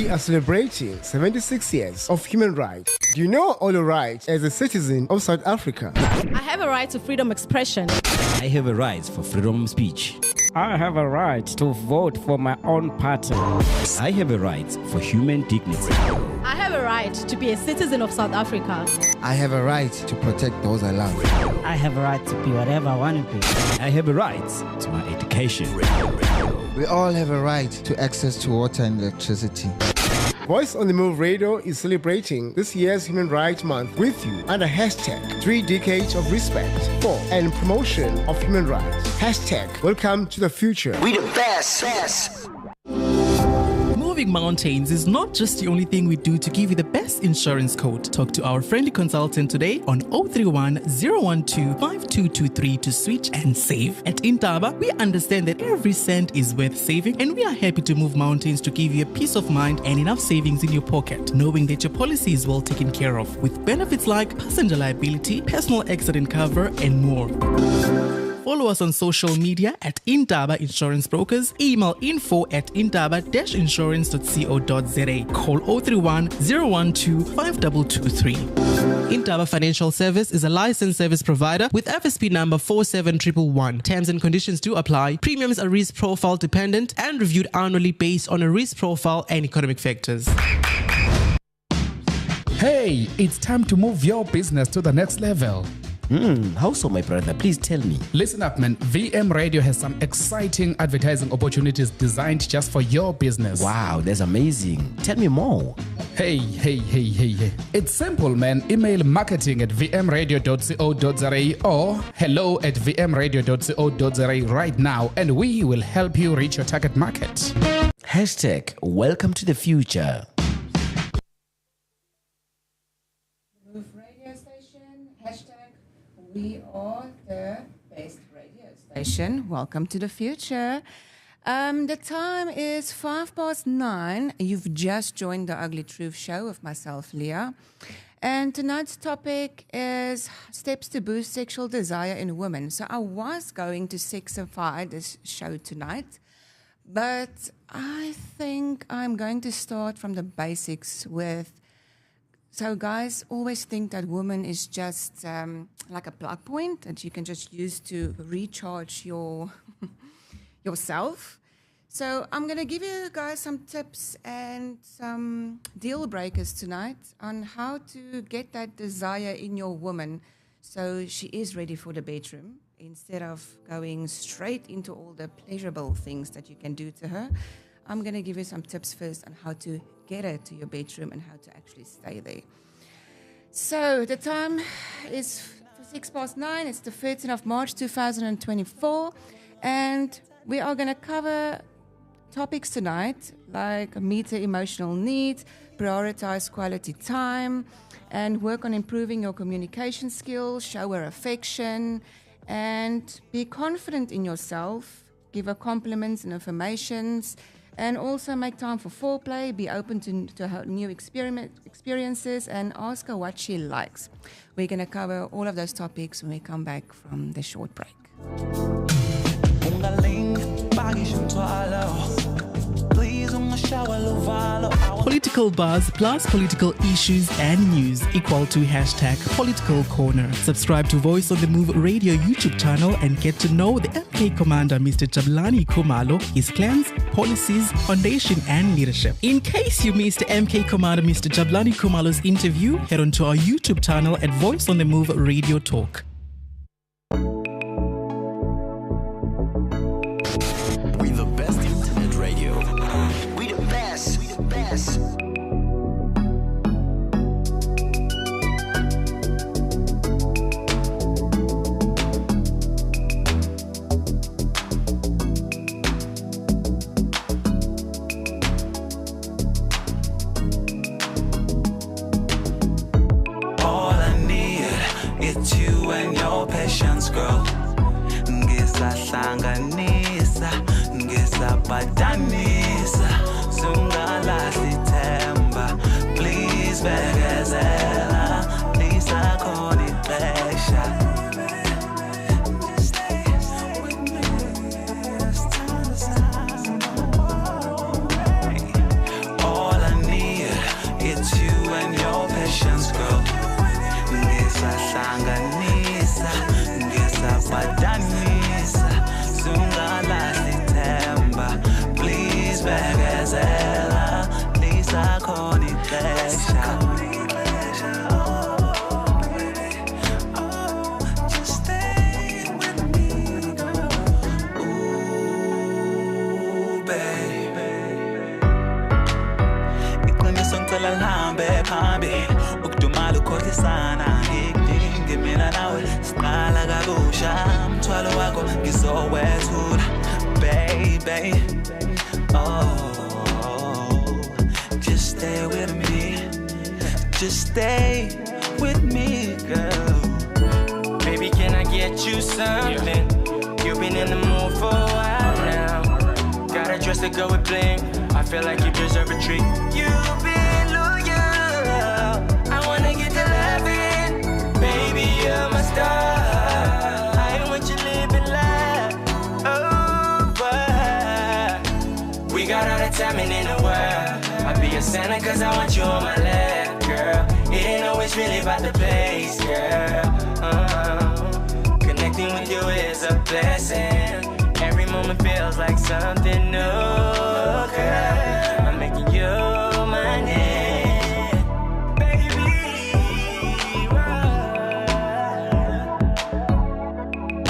We are celebrating 76 years of human rights. Do you know all your rights as a citizen of South Africa? I have a right to freedom of expression. I have a right for freedom of speech. I have a right to vote for my own party. I have a right for human dignity. I have a right to be a citizen of South Africa. I have a right to protect those I love. I have a right to be whatever I want to be. I have a right to my education. We all have a right to access to water and electricity. Voice on the Move Radio is celebrating this year's Human Rights Month with you under hashtag 3 Decades of Respect for and Promotion of Human Rights. Hashtag Welcome to the Future. We the best. Moving mountains is not just the only thing we do to give you the best insurance quote. Talk to our friendly consultant today on 031 012 5223 to switch and save. At Intaba, we understand that every cent is worth saving, and we are happy to move mountains to give you a peace of mind and enough savings in your pocket, knowing that your policy is well taken care of, with benefits like passenger liability, personal accident cover, and more. Follow us on social media at Intaba Insurance Brokers. Email info@intaba-insurance.co.za. Call 031 012 5223. Intaba Financial Service is a licensed service provider with FSP number 47111. Terms and conditions do apply. Premiums are risk profile dependent and reviewed annually based on a risk profile and economic factors. Hey, it's time to move your business to the next level. How so, my brother? Please tell me. Listen up, man. VM Radio has some exciting advertising opportunities designed just for your business. Wow, that's amazing. Tell me more. Hey. It's simple, man. Email marketing@vmradio.co.za or hello@vmradio.co.za right now, and we will help you reach your target market. Hashtag Welcome to the Future. We are the best radio station. Welcome to the future. The time is 9:05. You've just joined the Ugly Truth Show with myself, Leah. And tonight's topic is steps to boost sexual desire in women. So I was going to sexify this show tonight, but I think I'm going to start from the basics with. So guys always think that woman is just like a plug point that you can just use to recharge yourself. So I'm going to give you guys some tips and some deal breakers tonight on how to get that desire in your woman so she is ready for the bedroom instead of going straight into all the pleasurable things that you can do to her. I'm going to give you some tips first on how to get her to your bedroom and how to actually stay there. So the time is 9:06. It's the 13th of March 2024, and we are going to cover topics tonight like meet her emotional needs, prioritize quality time, and work on improving your communication skills, show her affection, and be confident in yourself, give her compliments and affirmations, and also make time for foreplay, be open to her new experiences, and ask her what she likes. We're going to cover all of those topics when we come back from the short break. Political buzz plus political issues and news equal to hashtag Political Corner. Subscribe to Voice on the Move Radio YouTube channel and get to know the MK Commander, Mr. Jabulani Khumalo, his plans, policies, foundation, and leadership. In case you missed MK Commander, Mr. Jabulani Khumalo's interview, head on to our YouTube channel at Voice on the Move Radio Talk. We the best internet radio. We the best. All I need is you and your patience, girl. Ngisahlanganisa, ngisapadanisa, sungalahli themba. Please bekezela, lisakhona ixesha. Just stay with me, it's time to start. All I ngalihambe phambili ukudumala ukhohlisana ngikuningi mina nawe siqala kabusha umthwalo wakho ngizowethula baby just stay with me just stay with me girl baby can I get you something you've been in the mood for a while now got a dress to go with bling I feel like you deserve a treat you've been loyal I wanna get to loving baby you're my star I want you living life over we got all the time in the world I'll be a Santa cause I want you on my lap girl it ain't always really about the place girl connecting with you is a blessing every moment feels like something new girl I'm making you my name baby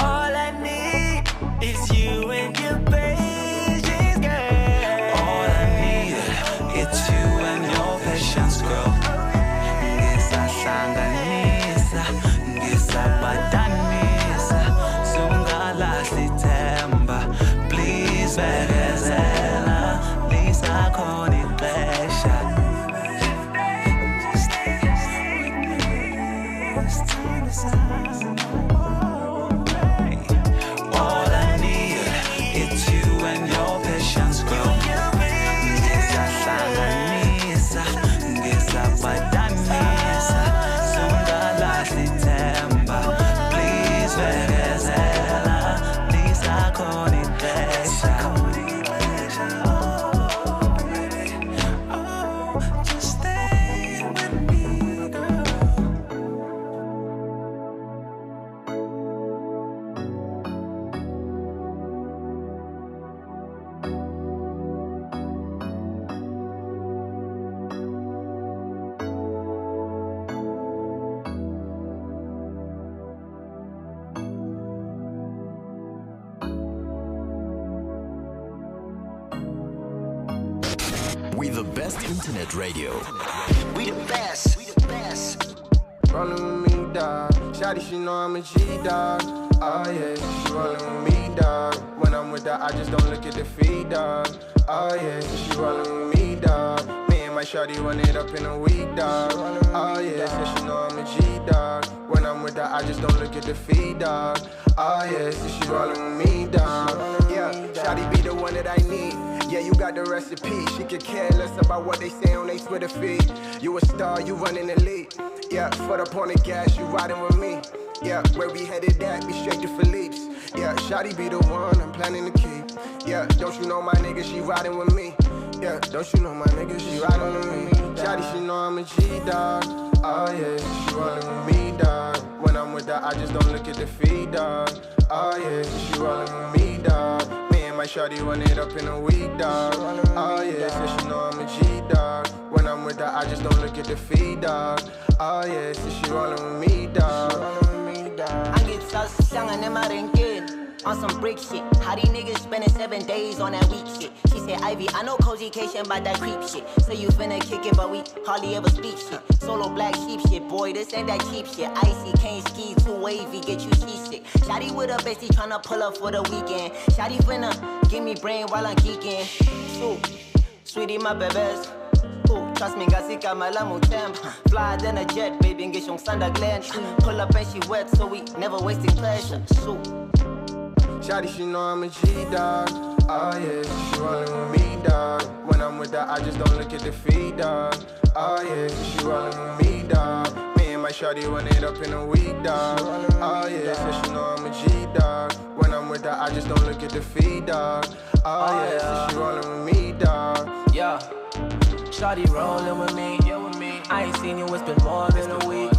all I need is you and your patience girl all I need it's you and your patience girl ngisasanganisa ngisabadanisa sungalahli themba please bekezela lisakhona ixesha all I need it's you and your patience girl ngisasanganisa ngisabadanisa sungalahli themba please bekezela lisakhona ixesha just stay with me girl We the best internet radio. We the best. We the best. Rollin' with me, dog. Shawty, she know I'm a G, dog. Oh yeah, she rollin' with me, dog. When I'm with her, I just don't look at the feed, dog. Oh yeah, she rollin' with me, dog. Me and my shawty run it up in a week, dog. Oh yeah, said she know I'm a G, dog. When I'm with her, I just don't look at the feed, dog. Oh yeah, said she rollin' with me, dog. Yeah, shawty be the one that I need. Yeah, you got the recipe. She could care less about what they say on their Twitter feed. You a star, you running the league. Yeah, foot up on the gas, you riding with me. Yeah, where we headed at, be straight to Philippe's. Yeah, shawty be the one I'm planning to keep. Yeah, don't you know my nigga, she riding with me. Yeah, don't you know my nigga, she riding with me. Shawty, she know I'm a G, dog. Oh yeah, she rollin' with me, dog. When I'm with her, I just don't look at the feed, dog. Oh yeah, she rollin' with me, dog. My shawty run it up in a week, dog. Oh yeah, said she know I'm a G, dog. When I'm with her, I just don't look at the feed, dog. Oh yeah, said she rollin' with me, dog. I get saucy, singing in my rinkin. On some brick shit. How these niggas spending 7 days on that weak shit. She said, Ivy, I know cozy cation about that creep shit. So you finna kick it, but we hardly ever speak shit. Solo black sheep shit, boy, this ain't that cheap shit. Icy, can't ski, too wavy, get you seasick. Shotty with her bestie tryna pull up for the weekend. Shotty finna give me brain while I'm geeking. So, sweetie, my bebes. Trust me, gasika malamu temp. Fly than a jet, baby, get yung sanda glen. Pull up and she wet, so we never wasting pleasure. So, shawty, she know I'm a G, dog. Oh yeah, she rollin' with me, dog. When I'm with her, I just don't look at the feed, dog. Oh yeah, she rollin' with me, dog. Me and my shawty run it up in a week, dog. Oh yeah, said she know I'm a G, dog. When I'm with her, I just don't look at the feed, dog. Oh yeah, said she rollin' with me, dog. Yeah, shawty rollin' with me. I ain't seen you, it's been more than a week.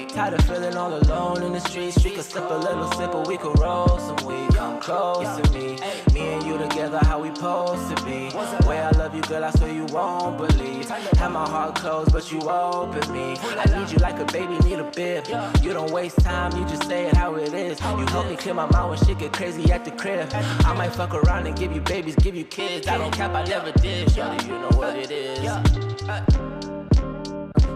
Tired of feeling all alone in the streets. We could slip a little sip, but we could roll some weed. Come close to me. Me and you together, how we supposed to be. Way I love you, girl, I swear you won't believe. Have my heart closed, but you open me. I need you like a baby need a bib. You don't waste time, you just say it how it is. You help me clear my mind when shit get crazy at the crib. I might fuck around and give you babies, give you kids. I don't cap, I never did. Shawty, you know what it is.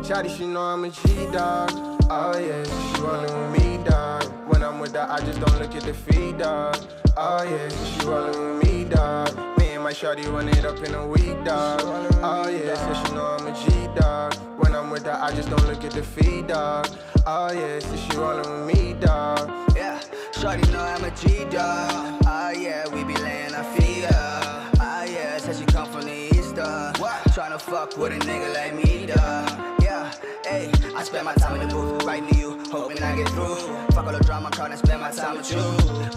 Shawty, she know I'm a G-dog. Oh yeah, she rollin' with me, dog. When I'm with her, I just don't look at the feed, dog. Oh yeah, she rollin' with me, dog. Me and my shawty run it up in a week, dog. Oh yeah, so she know I'm a G-dog. When I'm with her, I just don't look at the feed, dog. Oh yeah, so she rollin' with me, dog. Yeah, shawty know I'm a G-dog. Oh yeah, we be laying our feet up. Oh yeah, said she come from the east, tryna fuck with a nigga like me, dog. Yeah, hey, I spend my time in the booth, writing to you, hoping I get through. Fuck all the drama, I'm tryna spend my time with you.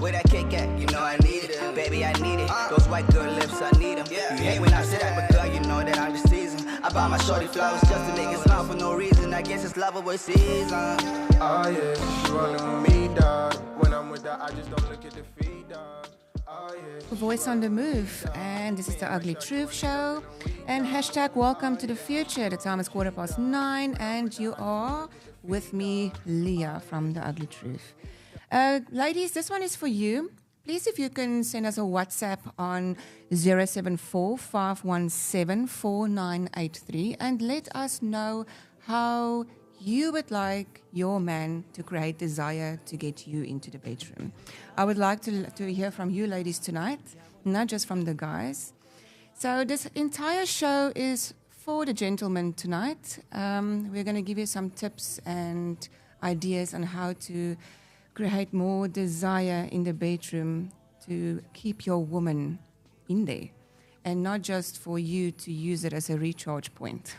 Where that cake at? You know I need it, baby, I need it. Those white good lips, I need them. You hate when I say that, but girl, you know that I'm just teasing. I buy my shorty flowers just to make it smile for no reason. I guess it's lovable season. Oh yeah, she rollin' with me, dog. When I'm with her, I just don't look at the feed, dog. Oh yeah. Voice on the Move, and this is the Ugly Truth Show. And hashtag welcome to the future. The time is 9:15, and you are with me, Leah from the Ugly Truth. Ladies, this one is for you. Please, if you can send us a WhatsApp on 074-517-4983 and let us know how you would like your man to create desire to get you into the bedroom. I would like to hear from you ladies tonight, not just from the guys. So this entire show is for the gentlemen tonight. We're going to give you some tips and ideas on how to create more desire in the bedroom to keep your woman in there, and not just for you to use it as a recharge point.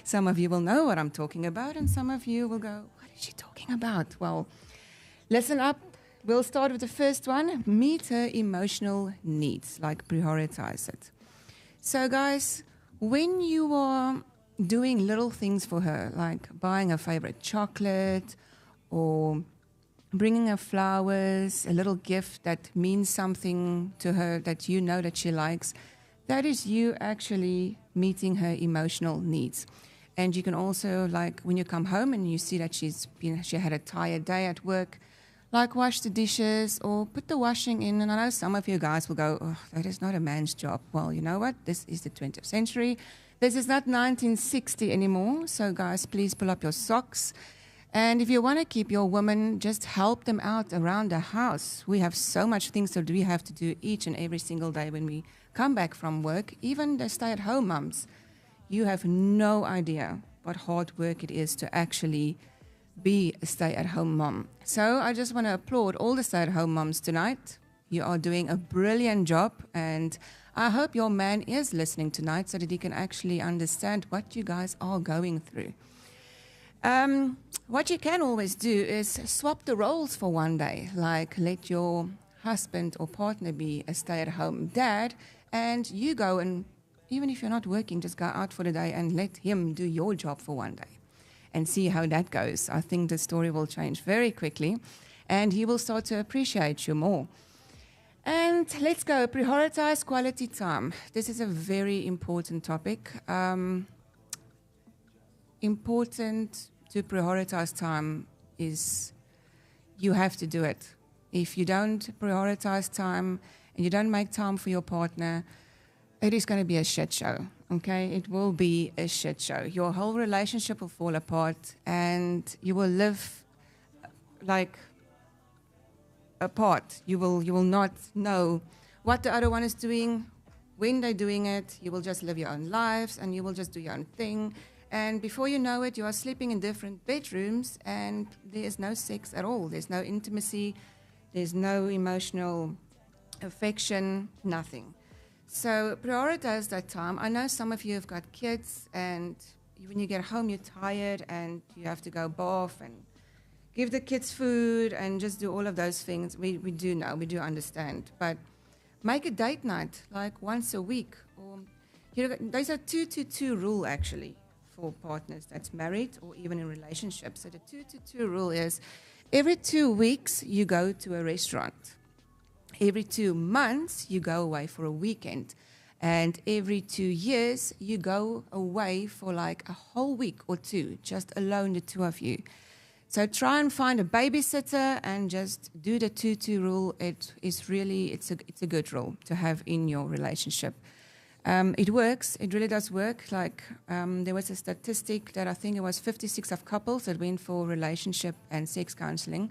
Some of you will know what I'm talking about, and some of you will go, what is she talking about? Well, listen up. We'll start with the first one. Meet her emotional needs, like prioritize it. So guys, when you are doing little things for her, like buying her favorite chocolate or bringing her flowers, a little gift that means something to her that you know that she likes, that is you actually meeting her emotional needs. And you can also, like, when you come home and you see that she had a tired day at work, like wash the dishes or put the washing in. And I know some of you guys will go, oh, that is not a man's job. Well, you know what? This is the 20th century. This is not 1960 anymore. So guys, please pull up your socks. And if you want to keep your woman, just help them out around the house. We have so much things that we have to do each and every single day when we come back from work. Even the stay-at-home moms, you have no idea what hard work it is to actually be a stay-at-home mom. So I just want to applaud all the stay-at-home moms tonight. You are doing a brilliant job, and I hope your man is listening tonight so that he can actually understand what you guys are going through. What you can always do is swap the roles for one day, like let your husband or partner be a stay-at-home dad, and you go and, even if you're not working, just go out for the day and let him do your job for one day and see how that goes. I think the story will change very quickly, and he will start to appreciate you more. And let's go, prioritize quality time. This is a very important topic. Important to prioritize time is you have to do it. If you don't prioritize time and you don't make time for your partner, it is going to be a shit show, okay? It will be a shit show. Your whole relationship will fall apart and you will live like apart. You will not know what the other one is doing, when they're doing it. You will just live your own lives and you will just do your own thing. And before you know it, you are sleeping in different bedrooms and there is no sex at all. There's no intimacy. There's no emotional affection, nothing. So prioritize that time. I know some of you have got kids, and when you get home, you're tired and you have to go bath and give the kids food and just do all of those things. We do know, we do understand. But make a date night, like once a week. Or there's a 2-2-2 rule, actually, for partners that's married or even in relationships. So the 2-2-2 rule is every 2 weeks you go to a restaurant. Every 2 months you go away for a weekend. And every 2 years you go away for like a whole week or two, just alone, the two of you. So try and find a babysitter and just do the 2-2 rule. It is really, it's a good rule to have in your relationship. It works. It really does work. Like there was a statistic that I think it was 56 of couples that went for relationship and sex counseling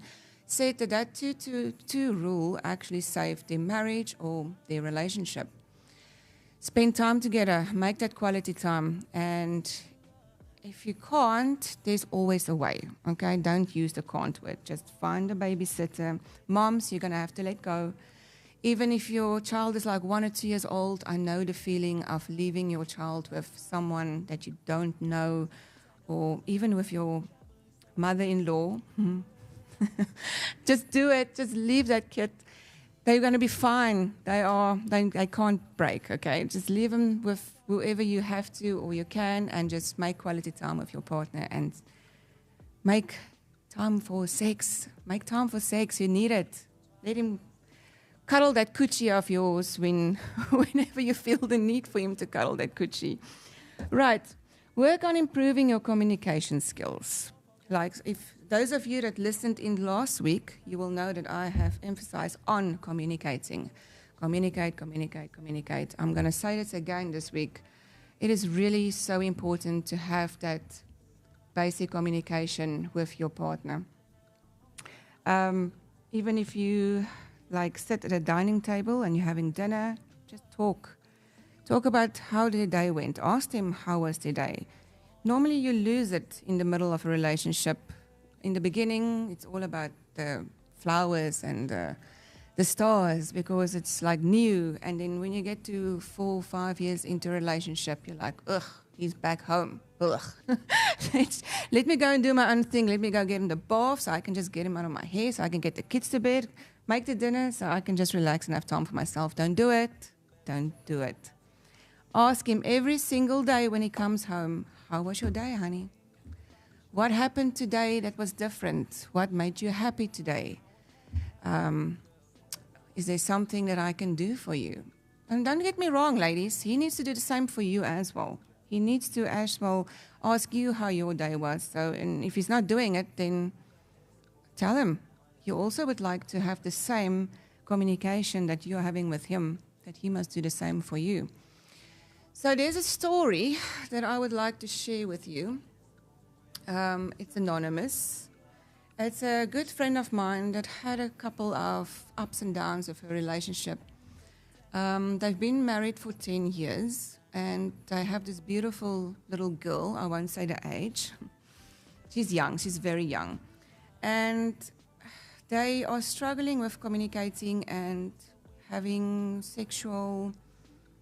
said that 2-2 rule actually saved their marriage or their relationship. Spend time together, make that quality time, and if you can't, there's always a way, okay? Don't use the can't word. Just find a babysitter. Moms, you're going to have to let go. Even if your child is like 1 or 2 years old, I know the feeling of leaving your child with someone that you don't know, or even with your mother-in-law. Just do it. Just leave that kid. They're going to be fine. They can't break, okay? Just leave them with whoever you have to or you can, and just make quality time with your partner and make time for sex. Make time for sex. You need it. Let him cuddle that coochie of yours whenever you feel the need for him to cuddle that coochie. Right. Work on improving your communication skills. Like if those of you that listened in last week, you will know that I have emphasized on communicating. Communicate. I'm going to say this again this week. It is really so important to have that basic communication with your partner. Even if you like sit at a dining table and you're having dinner, just talk. Talk about how the day went. Ask them how was their day. Normally you lose it in the middle of a relationship. In the beginning, it's all about the flowers and the stars because it's like new. And then when you get to 4 or 5 years into a relationship, you're like, ugh, he's back home. Ugh. Let me go and do my own thing. Let me go get him the bath so I can just get him out of my hair, so I can get the kids to bed, make the dinner so I can just relax and have time for myself. Don't do it. Don't do it. Ask him every single day when he comes home, how was your day, honey? What happened today that was different? What made you happy today? Is there something that I can do for you? And don't get me wrong, ladies. He needs to do the same for you as well. He needs to as well ask you how your day was. So, and if he's not doing it, then tell him. You also would like to have the same communication that you're having with him, that he must do the same for you. So there's a story that I would like to share with you. It's anonymous. It's a good friend of mine that had a couple of ups and downs of her relationship. They've been married for 10 years, and they have this beautiful little girl. I won't say the age. She's young. She's very young. And they are struggling with communicating and having sexual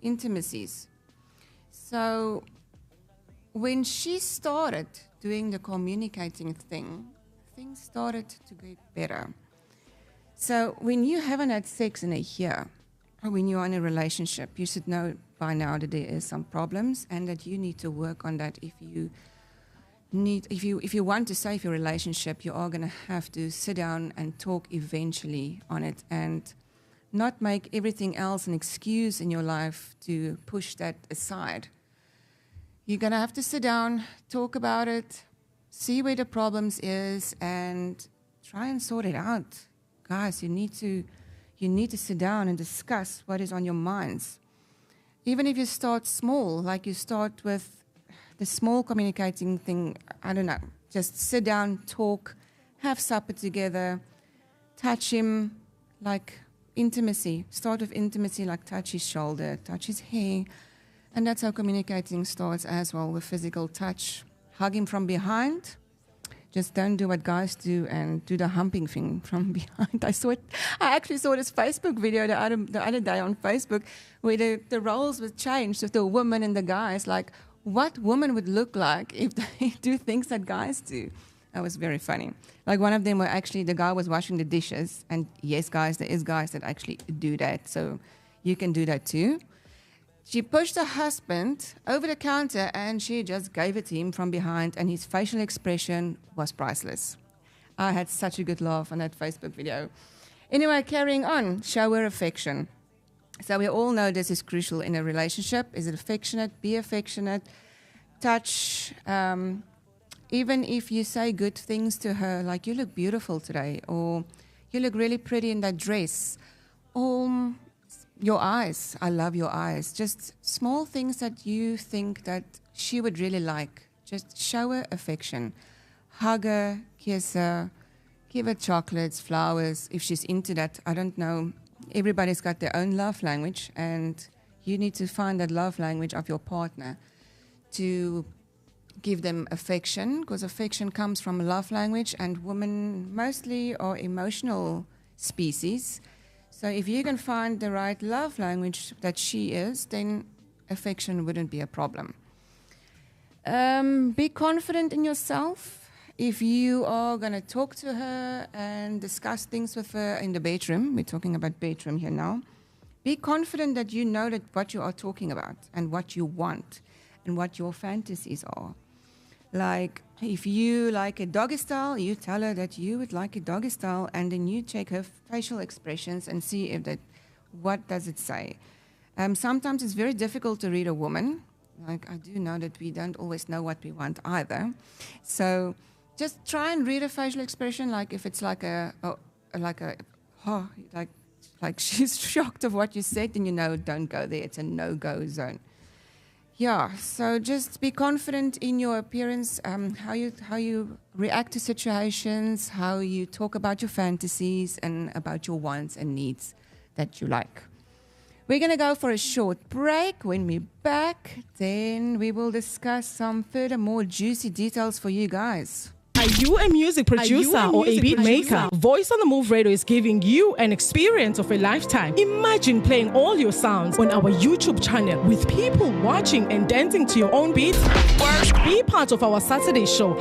intimacies. So when she started doing the communicating thing, things started to get better. So when you haven't had sex in a year, or when you're in a relationship, you should know by now that there is some problems and that you need to work on that. If you want to save your relationship, you are going to have to sit down and talk eventually on it, and not make everything else an excuse in your life to push that aside. You're going to have to sit down, talk about it, see where the problems is, and try and sort it out. Guys, you need to sit down and discuss what is on your minds. Even if you start small, like you start with the small communicating thing, I don't know, just sit down, talk, have supper together, touch him, like intimacy. Start with intimacy, like touch his shoulder, touch his hair. And that's how communicating starts as well, with physical touch. Hug him from behind. Just don't do what guys do and do the humping thing from behind. I actually saw this Facebook video the other day on Facebook where the roles were changed with the woman and the guys. Like, what woman would look like if they do things that guys do? That was very funny. Like, one of them were actually, the guy was washing the dishes. And yes, guys, there is guys that actually do that. So you can do that too. She pushed her husband over the counter and she just gave it to him from behind, and his facial expression was priceless. I had such a good laugh on that Facebook video. Anyway, carrying on, show her affection. So we all know this is crucial in a relationship. Is it affectionate? Be affectionate. Touch. Even if you say good things to her, like, you look beautiful today, or you look really pretty in that dress, or your eyes. I love your eyes. Just small things that you think that she would really like. Just show her affection. Hug her, kiss her, give her chocolates, flowers, if she's into that. I don't know. Everybody's got their own love language, and you need to find that love language of your partner to give them affection, because affection comes from a love language, and women mostly are emotional species. So if you can find the right love language that she is, then affection wouldn't be a problem. Be confident in yourself. If you are going to talk to her and discuss things with her in the bedroom, we're talking about bedroom here now, be confident that you know that what you are talking about and what you want and what your fantasies are. Like, if you like a doggy style, you tell her that you would like a doggy style, and then you check her facial expressions and see if that, what does it say. Sometimes it's very difficult to read a woman. Like, I do know that we don't always know what we want either. So just try and read a facial expression. Like if it's like like she's shocked of what you said, then you know, don't go there. It's a no-go zone. Yeah, so just be confident in your appearance, how you react to situations, how you talk about your fantasies and about your wants and needs that you like. We're going to go for a short break. When we're back, then we will discuss some further more juicy details for you guys. Are you a music producer or a beat maker? Voice on the Move Radio is giving you an experience of a lifetime. Imagine playing all your sounds on our YouTube channel with people watching and dancing to your own beats. Be part of our Saturday show,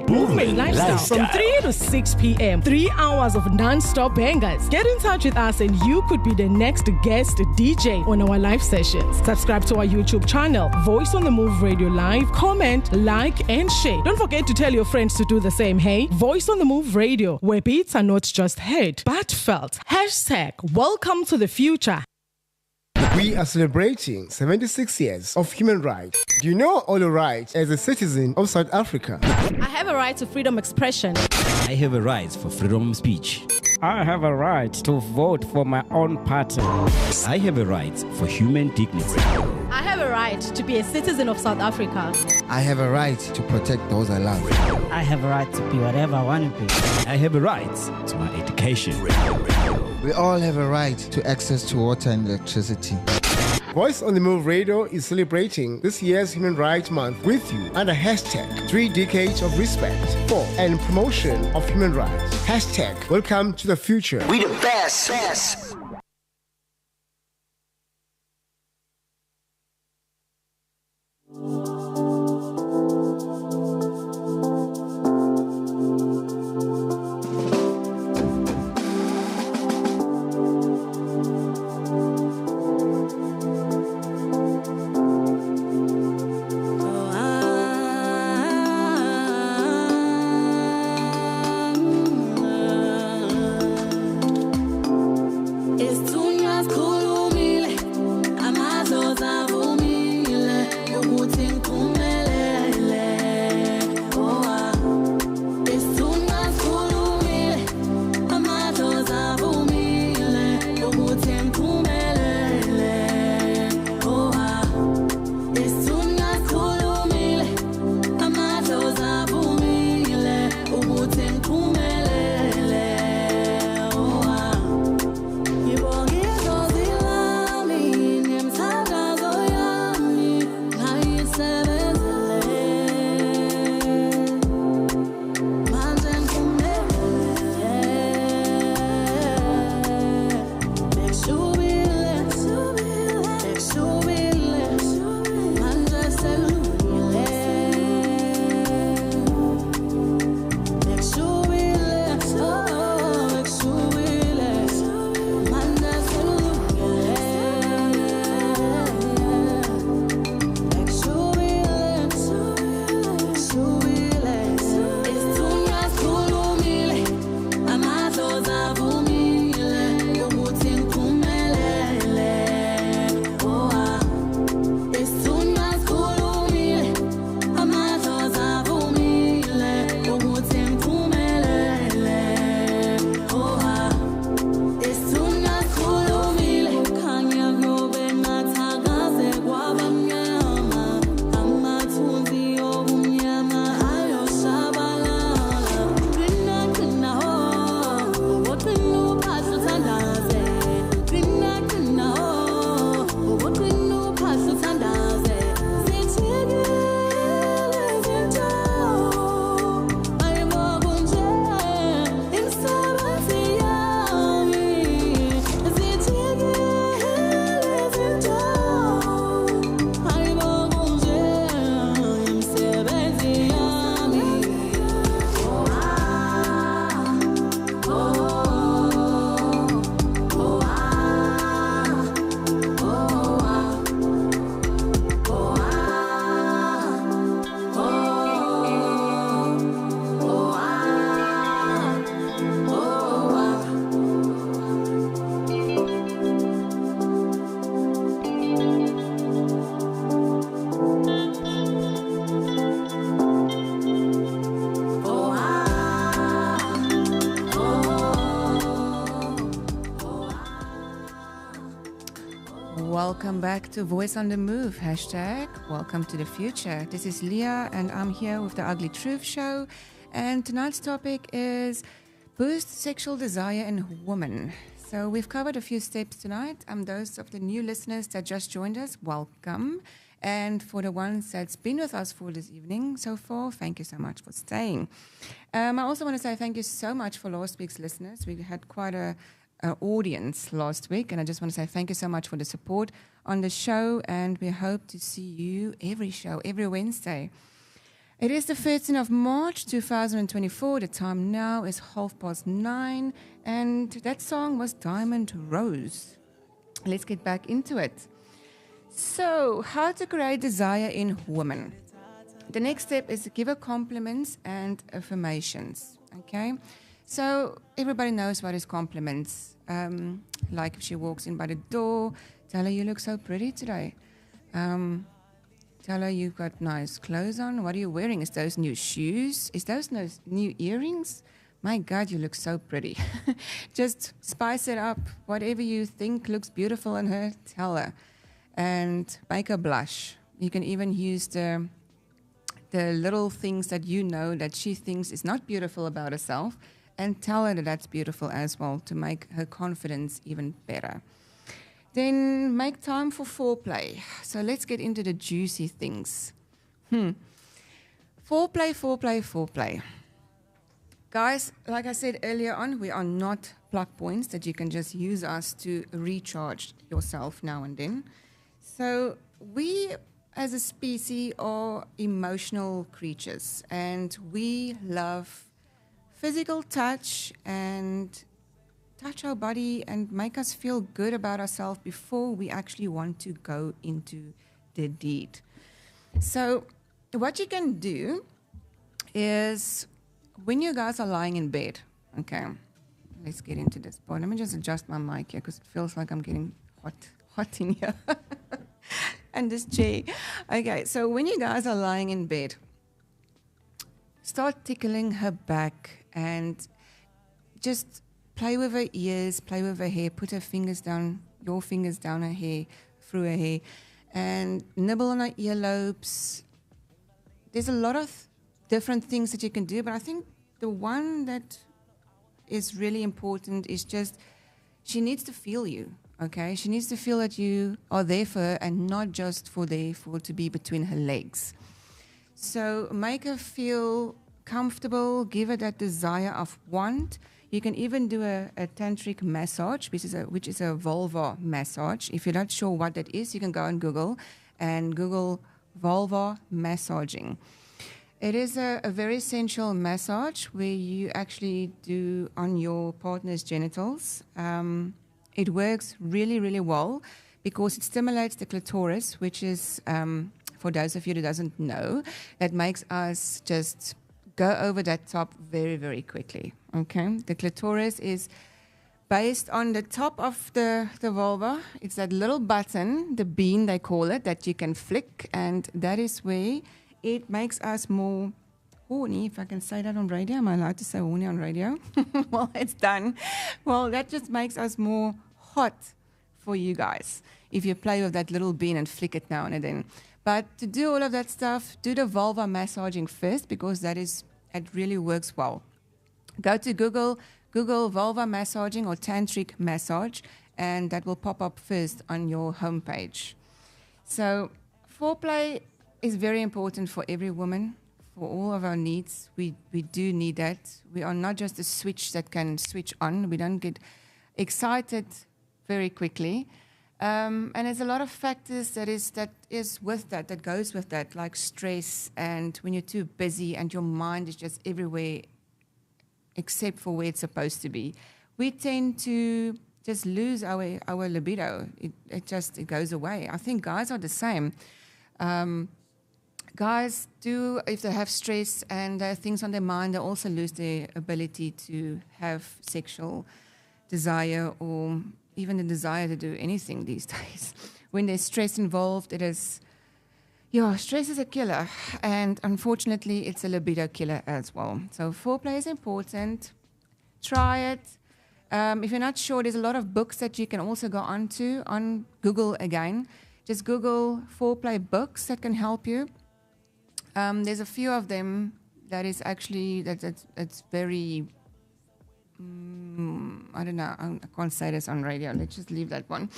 #Movement Lifestyle, from 3 to 6 p.m. 3 hours of non-stop bangers. Get in touch with us and you could be the next guest DJ on our live sessions. Subscribe to our YouTube channel, Voice on the Move Radio Live. Comment, like, and share. Don't forget to tell your friends to do the same. Hey, Voice on the Move Radio, where beats are not just heard but felt. #Welcome to the future. We are celebrating 76 years of human rights. Do you know all your rights as a citizen of South Africa? I have a right to freedom expression. I have a right for freedom of speech. I have a right to vote for my own party. I have a right for human dignity. I have a right to be a citizen of South Africa. I have a right to protect those I love. I have a right to be whatever I want to be. I have a right to my education. We all have a right to access to water and electricity. Voice on the Move Radio is celebrating this year's Human Rights Month with you under #3 Decades of Respect for and Promotion of Human Rights. #Welcome to the future. We the best. Welcome back to Voice on the Move, hashtag Welcome to the Future. This is Leah and I'm here with the Ugly Truth Show. And tonight's topic is boost sexual desire in women. So we've covered a few steps tonight. Those of the new listeners that just joined us, welcome. And for the ones that's been with us for this evening so far, thank you so much for staying. I also want to say thank you so much for last week's listeners. We had quite a audience last week, and I just want to say thank you so much for the support on the show, and we hope to see you every Wednesday. It is the 13th of March 2024. The time now is 9:30, and that song was Diamond Rose. Let's get back into it. So, how to create desire in women. The next step is to give her compliments and affirmations, okay? So everybody knows what is compliments. Like if she walks in by the door, tell her you look so pretty today. Tell her you've got nice clothes on. What are you wearing? Is those new shoes? Is those new earrings? My God, you look so pretty. Just spice it up. Whatever you think looks beautiful in her, tell her. And make her blush. You can even use the little things that you know that she thinks is not beautiful about herself, and tell her that that's beautiful as well to make her confidence even better. Then make time for foreplay. So let's get into the juicy things. Foreplay. Guys, like I said earlier on, we are not plug points that you can just use us to recharge yourself now and then. So we as a species are emotional creatures, and we love physical touch and touch our body and make us feel good about ourselves before we actually want to go into the deed. So what you can do is when you guys are lying in bed, okay, let's get into this part. Let me just adjust my mic here because it feels like I'm getting hot in here. And this chair. Okay, so when you guys are lying in bed, start tickling her back and just play with her ears, play with her hair, put your fingers down her hair, through her hair, and nibble on her earlobes. There's a lot of different things that you can do, but I think the one that is really important is just she needs to feel you, okay? She needs to feel that you are there for her and not just for to be between her legs. So make her feel comfortable, give her that desire of want. You can even do a tantric massage, which is a vulva massage. If you're not sure what that is, you can go on Google and Google vulva massaging. It is a very sensual massage where you actually do on your partner's genitals. It works really, really well because it stimulates the clitoris, which is, for those of you who doesn't know, that makes us just go over that top very, very quickly, okay? The clitoris is based on the top of the vulva. It's that little button, the bean they call it, that you can flick, and that is where it makes us more horny, if I can say that on radio. Am I allowed to say horny on radio? Well, it's done. Well, that just makes us more hot for you guys if you play with that little bean and flick it now and then. But to do all of that stuff, do the vulva massaging first because it really works well. Go to Google vulva massaging or tantric massage, and that will pop up first on your homepage. So foreplay is very important for every woman, for all of our needs. We do need that. We are not just a switch that can switch on. We don't get excited very quickly. And there's a lot of factors that goes with that, like stress and when you're too busy and your mind is just everywhere except for where it's supposed to be. We tend to just lose our libido. It goes away. I think guys are the same. Guys do, if they have stress and there are things on their mind, they also lose their ability to have sexual desire or even the desire to do anything these days. When there's stress involved, stress is a killer. And unfortunately, it's a libido killer as well. So foreplay is important. Try it. If you're not sure, there's a lot of books that you can also go onto on Google again. just Google foreplay books that can help you. There's a few of them that is actually, it's very, I don't know, I can't say this on radio. Let's just leave that one.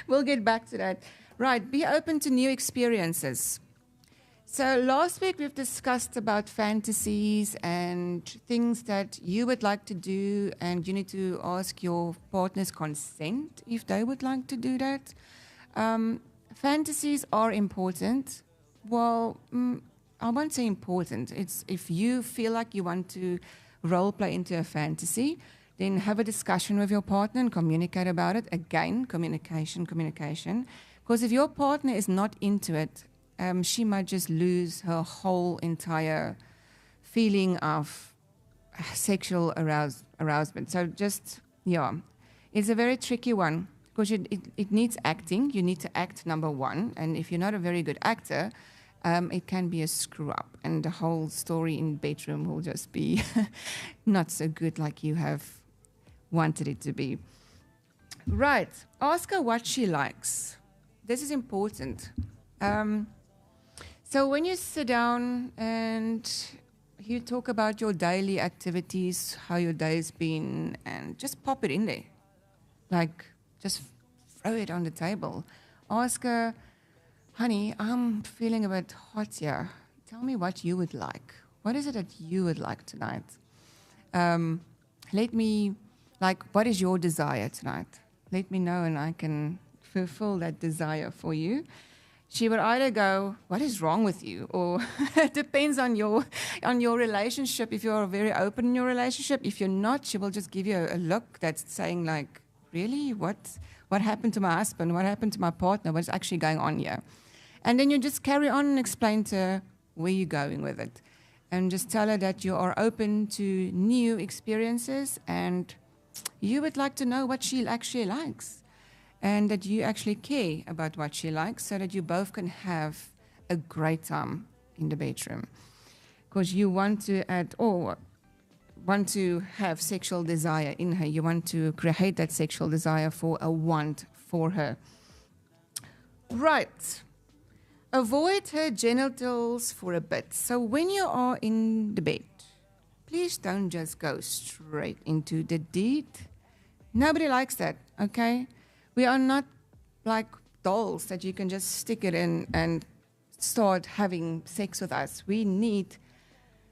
We'll get back to that. Right, be open to new experiences. So last week we've discussed about fantasies and things that you would like to do, and you need to ask your partner's consent if they would like to do that. Fantasies are important. Well, I won't say important. It's if you feel like you want to role play into a fantasy, then have a discussion with your partner and communicate about it. Again, communication. Because if your partner is not into it, she might just lose her whole entire feeling of sexual arousement. So just, it's a very tricky one because it needs acting. You need to act, number one. And if you're not a very good actor, it can be a screw up. And the whole story in bedroom will just be not so good like you have wanted it to be. Right. Ask her what she likes. This is important. So when you sit down and you talk about your daily activities, how your day's been, and just pop it in there. Like, just throw it on the table. Ask her, honey, I'm feeling a bit hot here. Tell me what you would like. What is it that you would like tonight? What is your desire tonight? Let me know and I can fulfill that desire for you. She would either go, what is wrong with you? Or it depends on your relationship. If you're very open in your relationship, if you're not, she will just give you a look that's saying like, really? What happened to my husband? What happened to my partner? What's actually going on here? And then you just carry on and explain to her where you're going with it. And just tell her that you are open to new experiences and you would like to know what she actually likes. And that you actually care about what she likes so that you both can have a great time in the bedroom. Because you want to have sexual desire in her. You want to create that sexual desire for a want for her. Right. Avoid her genitals for a bit. So when you are in the bed, please don't just go straight into the deed. Nobody likes that, okay? We are not like dolls that you can just stick it in and start having sex with us. We need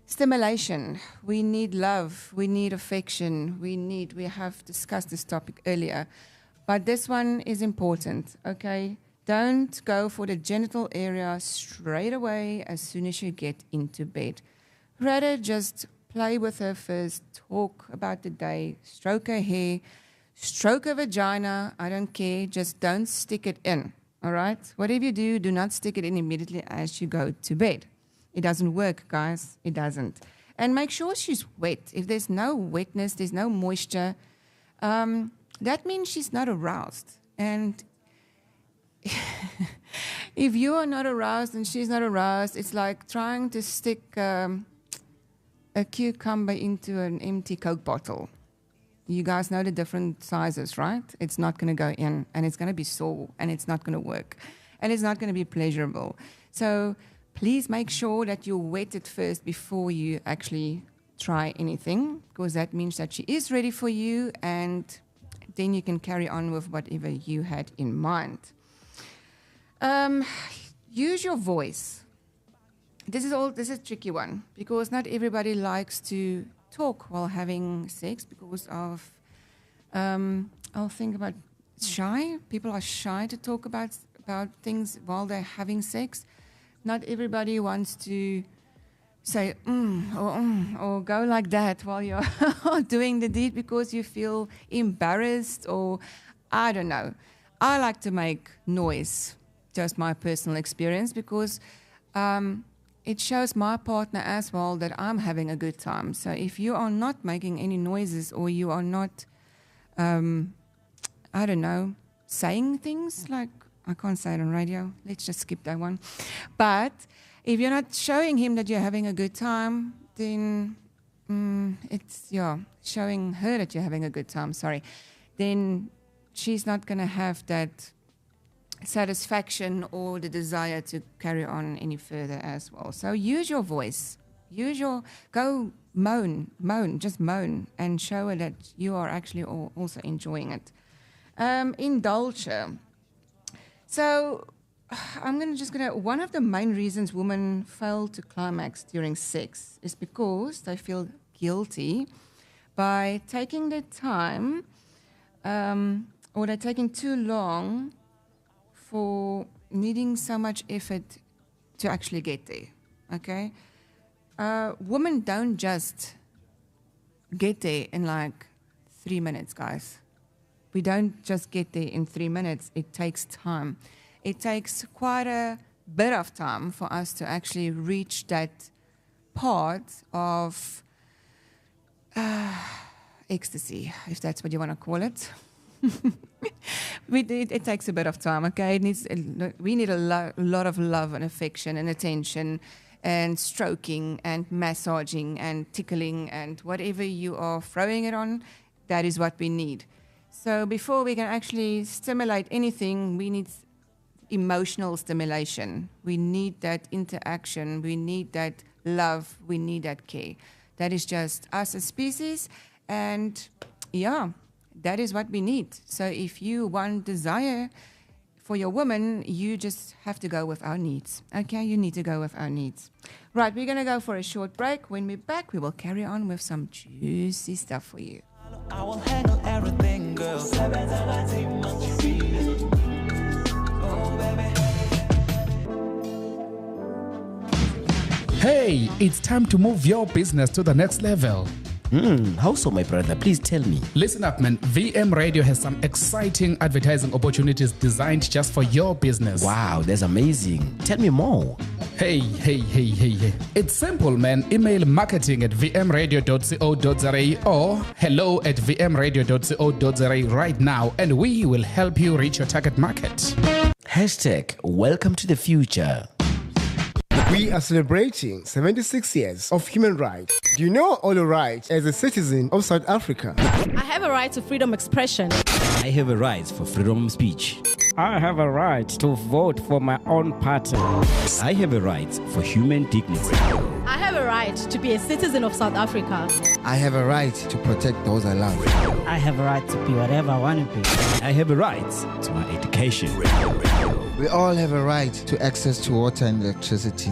stimulation. We need love. We need affection. We have discussed this topic earlier. But this one is important, okay? Don't go for the genital area straight away as soon as you get into bed. Rather just play with her first, talk about the day, stroke her hair, stroke her vagina, I don't care, just don't stick it in, all right? Whatever you do, do not stick it in immediately as you go to bed. It doesn't work, guys, it doesn't. And make sure she's wet. If there's no wetness, there's no moisture, that means she's not aroused. And if you are not aroused and she's not aroused, it's like trying to stick a cucumber into an empty Coke bottle. You guys know the different sizes, right? It's not going to go in, and it's going to be sore, and it's not going to work, and it's not going to be pleasurable. So please make sure that you wet it first before you actually try anything, because that means that she is ready for you, and then you can carry on with whatever you had in mind. Use your voice. This is a tricky one, because not everybody likes to talk while having sex because of, I'll think about shy. People are shy to talk about things while they're having sex. Not everybody wants to say or go like that while you're doing the deed because you feel embarrassed or I don't know. I like to make noise, just my personal experience, because it shows my partner as well that I'm having a good time. So if you are not making any noises or you are not, I don't know, saying things like, I can't say it on radio. Let's just skip that one. But if you're not showing him that you're having a good time, then it's, showing her that you're having a good time, then she's not going to have that satisfaction or the desire to carry on any further as well. So use your voice. Go moan, just moan, and show her that you are actually also enjoying it. Indulge her. So one of the main reasons women fail to climax during sex is because they feel guilty by taking their time or they're taking too long for needing so much effort to actually get there, okay? Women don't just get there in like 3 minutes, guys. We don't just get there in 3 minutes. It takes time. It takes quite a bit of time for us to actually reach that part of ecstasy, if that's what you want to call it. It takes a bit of time, okay? We need a lot of love and affection and attention and stroking and massaging and tickling and whatever you are throwing it on, that is what we need. So before we can actually stimulate anything, we need emotional stimulation. We need that interaction. We need that love. We need that care. That is just us as species. And yeah, that is what we need. So if you want desire for your woman, you just have to go with our needs. Okay, you need to go with our needs. Right, we're going to go for a short break. When we're back, we will carry on with some juicy stuff for you. I will handle everything, girl. Hey, it's time to move your business to the next level. How so, my brother? Please tell me. Listen up, man. VM Radio has some exciting advertising opportunities designed just for your business. Wow, that's amazing. Tell me more. Hey. It's simple, man. Email marketing@vmradio.co.za or hello@vmradio.co.za right now, and we will help you reach your target market. #welcome to the future. We are celebrating 76 years of human rights. Do you know all your rights as a citizen of South Africa? I have a right to freedom of expression. I have a right for freedom of speech. I have a right to vote for my own party. I have a right for human dignity. I have a right to be a citizen of South Africa. I have a right to protect those I love. I have a right to be whatever I want to be. I have a right to my education. We all have a right to access to water and electricity.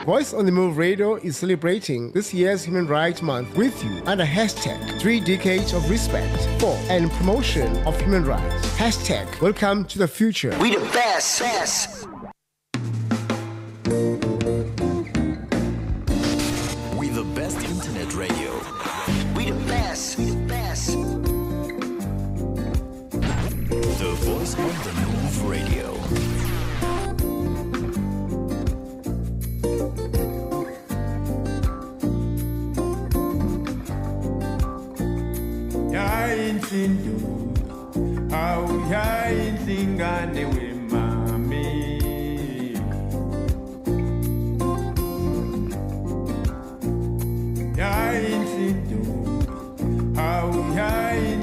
Voice on the Move Radio is celebrating this year's Human Rights Month with you under hashtag 3 decades of respect for and promotion of human rights. Hashtag welcome to the future. We the best. We the best internet radio. We the best. The voice on the Move Radio. Ingane we mami insindu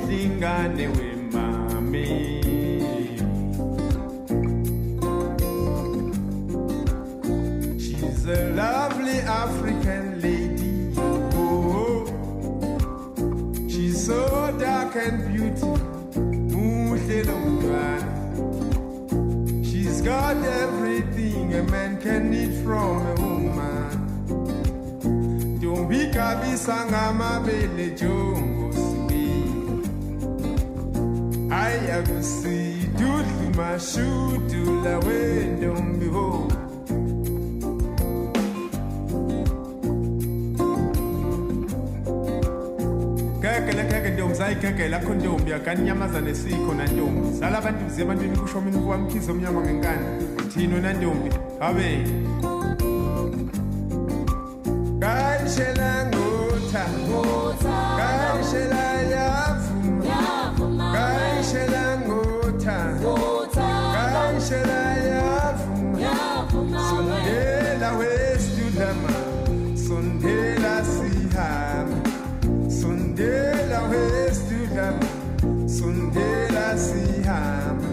ingane we mami she's a lovely African lady. Oh, she's so dark and beautiful. She's got everything a man can need from a woman. Don't be kabisanga mabele jongo sweet. I have see do my shoe to la window behold. Kekela kondombi akanyamazana esiko nandombi sala abantu zebantwini kusho mina kwamkhizo omnyama ngenkani thino nandombi abe kayishela ngotha kayishela yavuma kayishela ngotha kayishela yavuma sondela westudama sondela sihama sondela westudama sondela sihama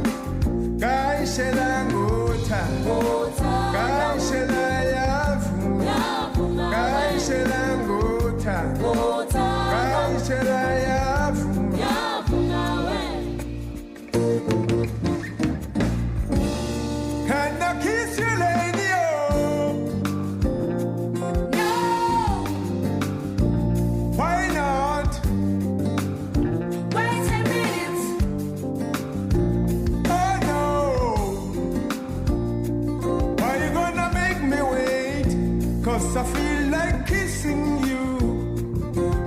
I feel like kissing you.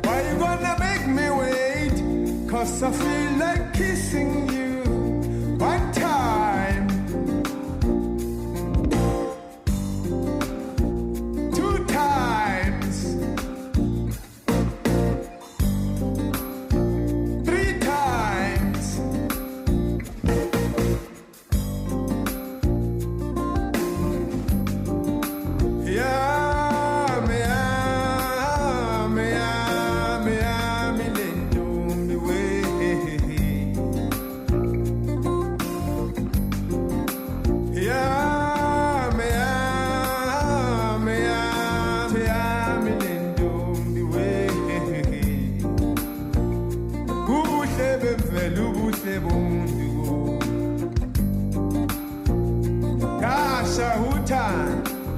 Why you gonna make me wait? 'Cause I feel like kissing you. One time, two times, three times. Yeah.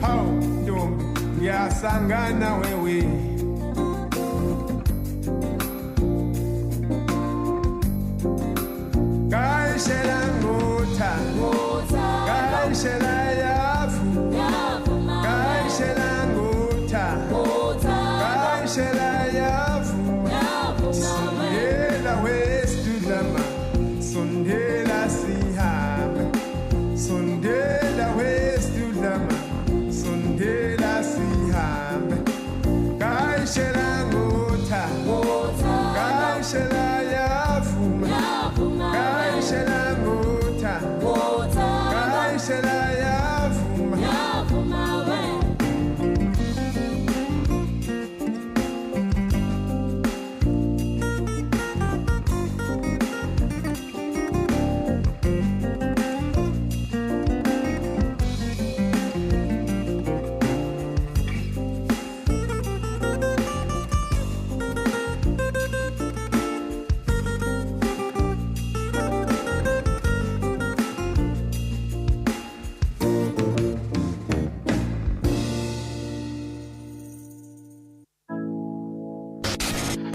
How do ya sangana wewe? Kaishela ngota, kaishela yafu, kaishela ngota, kaishela yafu. Sondela westu lama, sondela sihame, sondela westu lama. Sondela sihambe, kaishela ngota, kaishela yafuma, kaishela ngota, kaishela yafuma.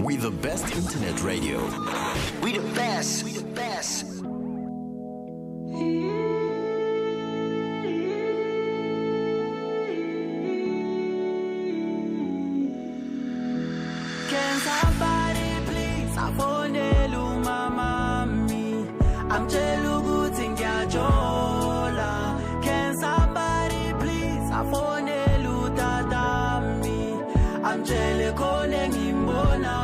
We the best internet radio. We the best. We the best. Can somebody please afonele umamami? Amtshela ukuthi ngiyajola. Can somebody please afonele utatami? Amtshele khona ngimbona.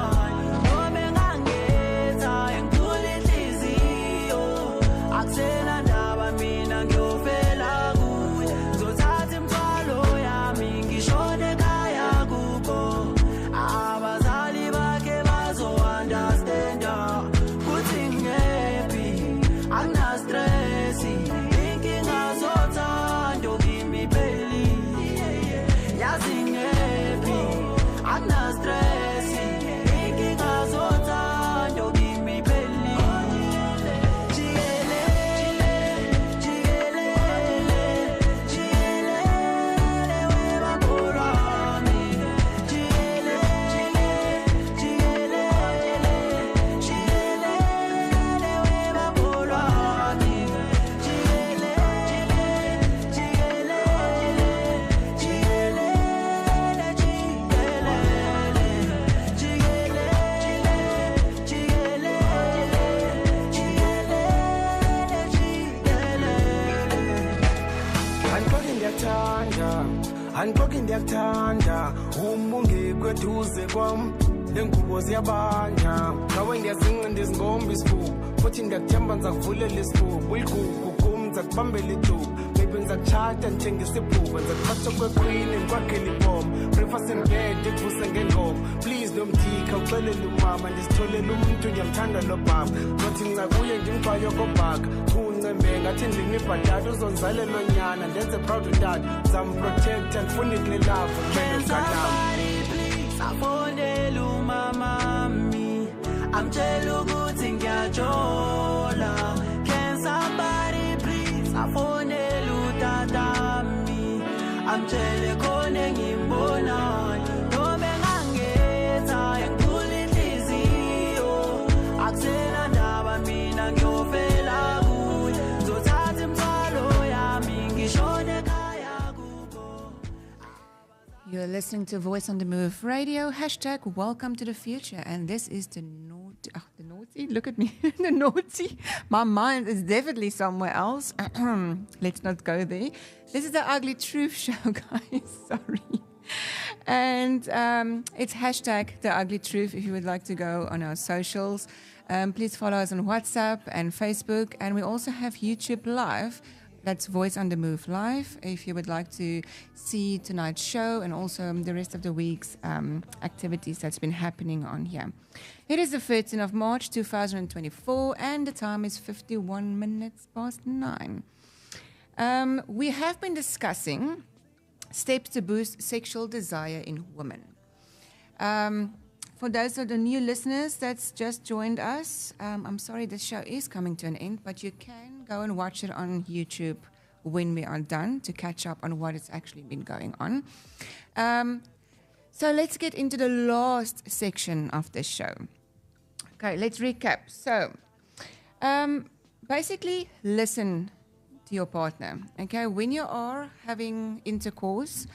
Angiqoki ndiyakuthanda uma ungekweduze kwami lengubo ziyabanya nawe ngiyazinga ndizingomba isifuba futhi ndiyakuthemba ngizakuvulela isifuba uligugu kum ngizakubambela idubu baby ngiyachata njengesiphuva ngizachatha kwequeen ngikwakhela ibom breakfast in bed ndivuse ngengoma please nomdika uxelele umama ndisitholele umuntu ngiyamthanda lo baba nothi ngingakuye ngimgqwayo kobhaka kuncembe ngathi ndinibhadada uzonzalela nyana ndenze proud udad zamprotect andifuni kule love kumele uganami safondela umamami amtshela ukuthi ngiyajola can somebody please afondela utatami amtshele khona engimbonayo noma engangetha engikhula inhliziyo akusena ndaba mina ngiyofela kuye ngizothatha imithwalo yami ngishone ekhaya kubo. You're listening to Voice on the Move Radio. Hashtag welcome to the future. And this is the naughty. Look at me. The naughty. My mind is definitely somewhere else. Let's not go there. This is the Ugly Truth Show, guys. Sorry. And it's hashtag the Ugly Truth if you would like to go on our socials. Please follow us on WhatsApp and Facebook. And we also have YouTube Live. That's Voice on the Move Live. If you would like to see tonight's show and also the rest of the week's activities that's been happening on here. It is the 13th of March, 2024, and the time is 51 minutes past 9. We have been discussing steps to boost sexual desire in women. For those of the new listeners that's just joined us, I'm sorry the show is coming to an end, but you can go and watch it on YouTube when we are done to catch up on what has actually been going on. So let's get into the last section of this show. Okay, let's recap. So basically listen to your partner. Okay, when you are having intercourse,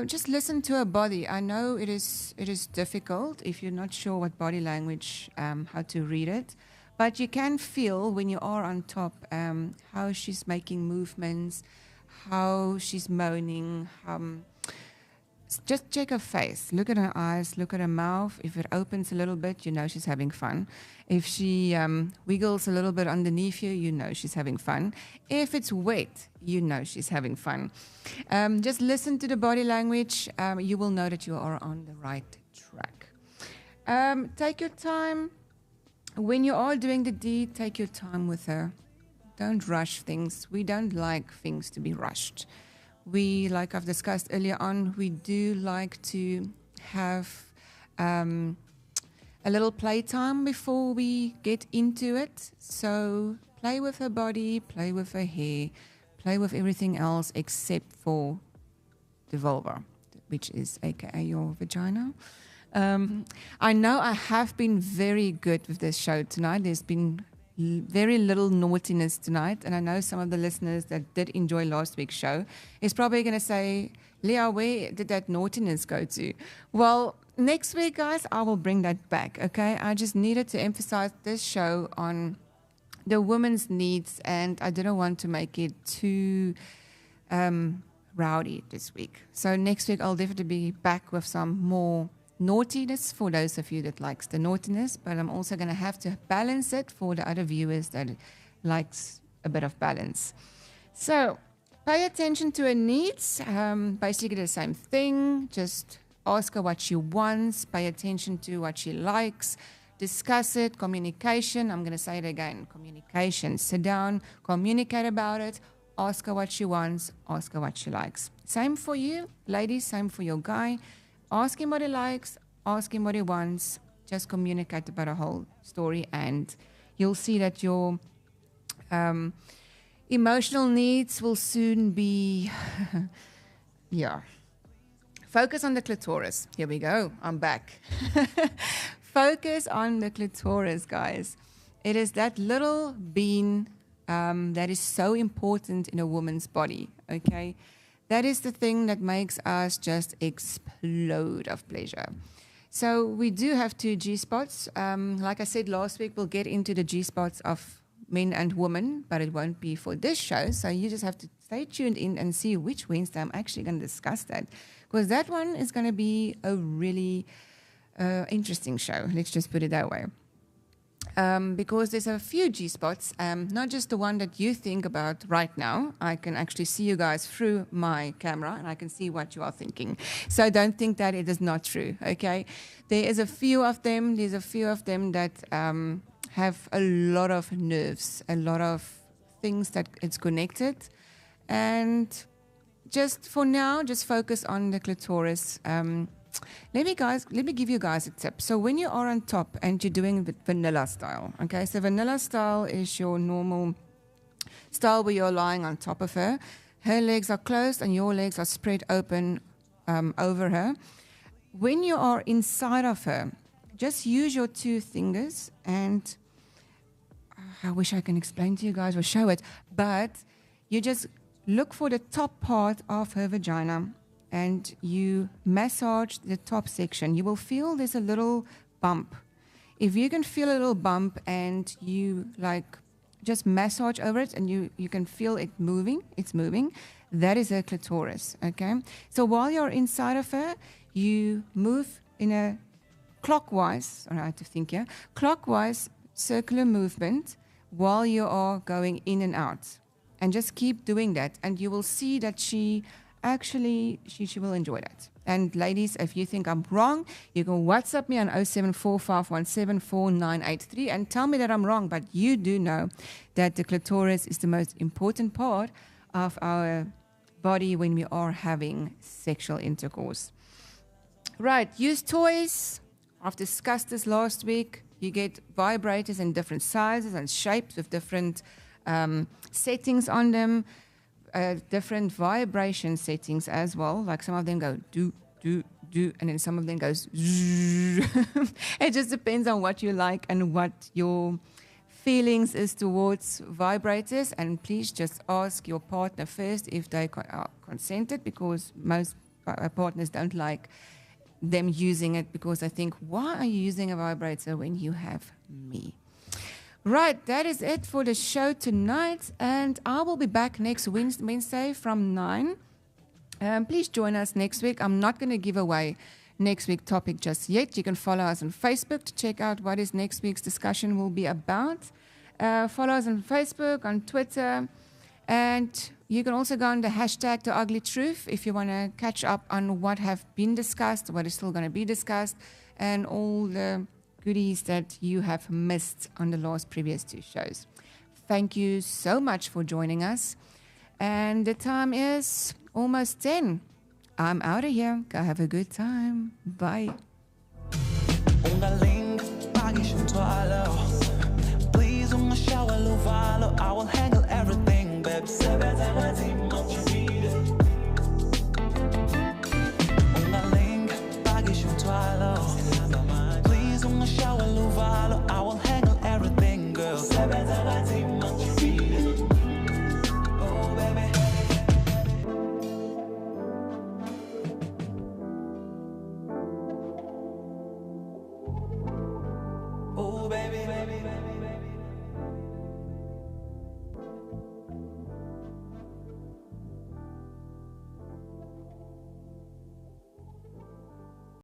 just listen to her body. I know it is difficult if you're not sure what body language, how to read it. But you can feel when you are on top how she's making movements, how she's moaning. Just check her face. Look at her eyes. Look at her mouth. If it opens a little bit, you know she's having fun. If she wiggles a little bit underneath you, you know she's having fun. If it's wet, you know she's having fun. Just listen to the body language. You will know that you are on the right track. Take your time. When you are doing the deed, take your time with her. Don't rush things. We don't like things to be rushed. We, like I've discussed earlier on, we do like to have a little playtime before we get into it. So play with her body, play with her hair, play with everything else except for the vulva, which is aka your vagina. I know I have been very good with this show tonight. There's been very little naughtiness tonight, and I know some of the listeners that did enjoy last week's show is probably going to say, Leah, where did that naughtiness go to? Well, next week, guys, I will bring that back, okay? I just needed to emphasize this show on the women's needs, and I didn't want to make it too rowdy this week. So next week, I'll definitely be back with some more naughtiness for those of you that likes the naughtiness, but I'm also going to have to balance it for the other viewers that likes a bit of balance. So pay attention to her needs. Basically the same thing. Just ask her what she wants. Pay attention to what she likes. Discuss it. Communication. I'm going to say it again. Communication. Sit down. Communicate about it. Ask her what she wants. Ask her what she likes. Same for you, ladies. Same for your guy. Ask him what he likes, ask him what he wants, just communicate about a whole story, and you'll see that your emotional needs will soon be, Focus on the clitoris. Here we go. I'm back. Focus on the clitoris, guys. It is that little bean that is so important in a woman's body, okay? That is the thing that makes us just explode of pleasure. So we do have 2 G-spots. Like I said last week, we'll get into the G-spots of men and women, but it won't be for this show. So you just have to stay tuned in and see which Wednesday I'm actually going to discuss that. Because that one is going to be a really interesting show. Let's just put it that way. because there's a few G-spots, not just the one that you think about right now. I can actually see you guys through my camera, and I can see what you are thinking. So don't think that it is not true, okay? There is a few of them. There's a few of them that have a lot of nerves, a lot of things that it's connected. And just for now, just focus on the clitoris. Let me give you guys a tip. So when you are on top and you're doing vanilla style, okay? So vanilla style is your normal style where you're lying on top of her. Her legs are closed and your legs are spread open over her. When you are inside of her, just use your two fingers and I wish I can explain to you guys or show it, but you just look for the top part of her vagina and you massage the top section. You will feel there's a little bump. If you can feel a little bump and you like just massage over it and you can feel it moving, it's moving, that is a clitoris, okay? So while you're inside of her, you move in a clockwise, I have to think here, clockwise circular movement while you are going in and out. And just keep doing that and you will see that she will enjoy that. And ladies, if you think I'm wrong, you can WhatsApp me on 0745174983 and tell me that I'm wrong, but you do know that the clitoris is the most important part of our body when we are having sexual intercourse. Right, use toys. I've discussed this last week. You get vibrators in different sizes and shapes with different settings on them, different vibration settings as well. Like some of them go do, do, do, and then some of them goes It just depends on what you like and what your feelings is towards vibrators. And please just ask your partner first if they are consented, because most partners don't like them using it because I think, why are you using a vibrator when you have me? Right, that is it for the show tonight, and I will be back next Wednesday from 9. Please join us next week. I'm not going to give away next week's topic just yet. You can follow us on Facebook to check out what is next week's discussion will be about. Follow us on Facebook, on Twitter, and you can also go on the hashtag The Ugly Truth if you want to catch up on what have been discussed, what is still going to be discussed, and all the goodies that you have missed on the previous two shows. Thank you so much for joining us. And the time is almost 10. I'm out of here. Go have a good time. Bye.